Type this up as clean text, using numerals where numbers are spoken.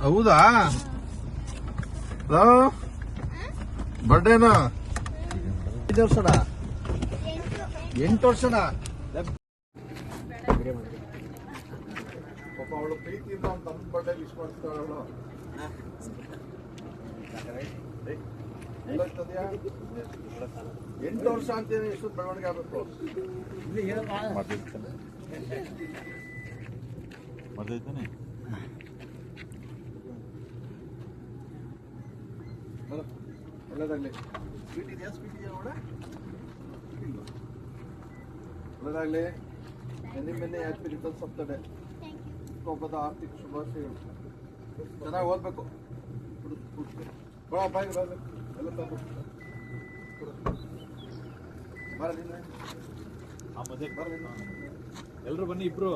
ಹೌದಾ? ಬರ್ಡೇನಾ? 5 ವರ್ಷನಾ? 8 ವರ್ಷನಾ? ಪಾಪ ಅವಳು ಪ್ರೀತಿಯಿಂದ ಅವ್ನ ತಮ್ಮ ಬರ್ಡೇ ವಿಶ್ ಮಾಡ್ತಾಳು. 8 ವರ್ಷ ಅಂತೇಳಿ ಎಷ್ಟು ಬೆಳವಣಿಗೆ ಆಗಬೇಕು. ಒಳ್ಳೇದಾಗ್ಲಿ. ಸ್ವೀಟ್ ಇದೆಯಾ? ಸ್ವೀಟ್ ಇದೆಯಾ ನೋಡ? ಒಳ್ಳೇದಾಗ್ಲಿ. ನಿನ್ನೆ happy returns of the day. ಹಬ್ಬದ ಆರ್ಥಿಕ ಶುಭಾಶಯಗಳು. ಚೆನ್ನಾಗಿ ಓದ್ಬೇಕು. ಬಾಯ್ ಎಲ್ಲ ತಂದು ಬರ. ಎಲ್ರು ಬನ್ನಿ, ಇಬ್ರು.